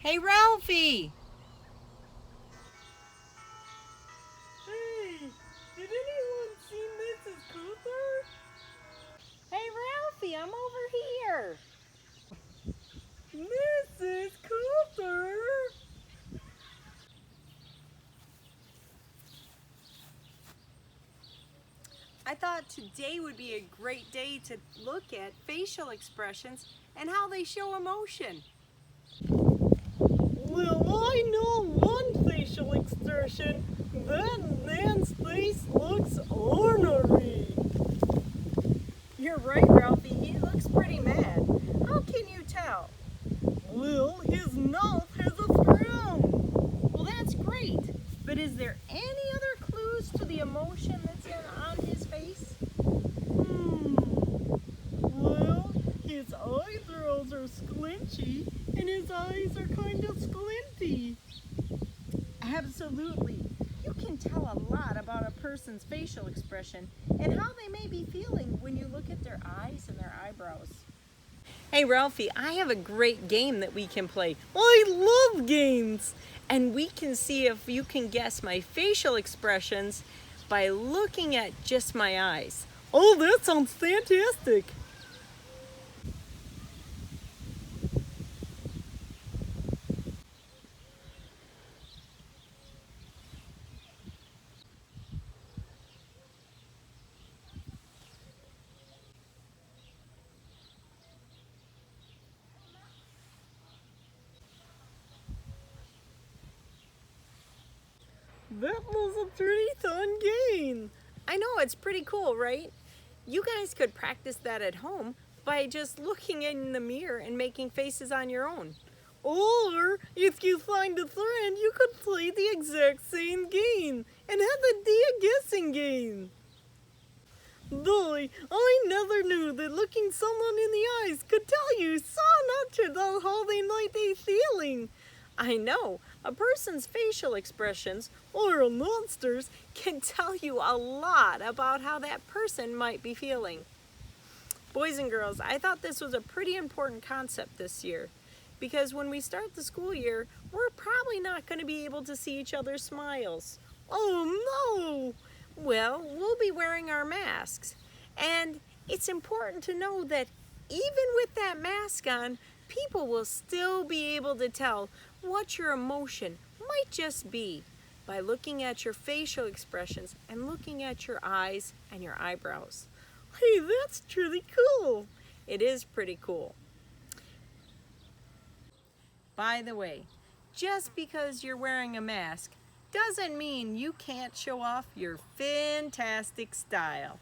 Hey, Ralphie! Hey, did anyone see Mrs. Cooper? Hey, Ralphie, I'm over here. Mrs. Cooper? I thought today would be a great day to look at facial expressions and how they show emotion. Well, I know one facial expression. That man's face looks ornery. You're right, Ralphie. He looks pretty mad. How can you tell? Well, his mouth has a frown. Well, that's great. But is there any other clues to the emotion that's on his face? Well, his eyebrows are squinchy and his eyes are kind of squinty. Absolutely. You can tell a lot about a person's facial expression and how they may be feeling when you look at their eyes and their eyebrows. Hey Ralphie, I have a great game that we can play. I love games. And we can see if you can guess my facial expressions by looking at just my eyes. Oh, that sounds fantastic. That was a pretty fun game. I know, it's pretty cool, right? You guys could practice that at home by just looking in the mirror and making faces on your own. Or, if you find a friend, you could play the exact same game and have a day guessing game. Boy, I never knew that looking someone in the eyes could tell you so much about how they might be feeling. I know, a person's facial expressions Or a monster's. can tell you a lot about how that person might be feeling. Boys and girls, I thought this was a pretty important concept this year because when we start the school year, we're probably not going to be able to see each other's smiles. Oh Well, we'll be wearing our masks. And it's important to know that even with that mask on, people will still be able to tell what your emotion might just be by looking at your facial expressions and looking at your eyes and your eyebrows. no! Hey, that's truly cool. It is pretty cool. By the way, just because you're wearing a mask doesn't mean you can't show off your fantastic style.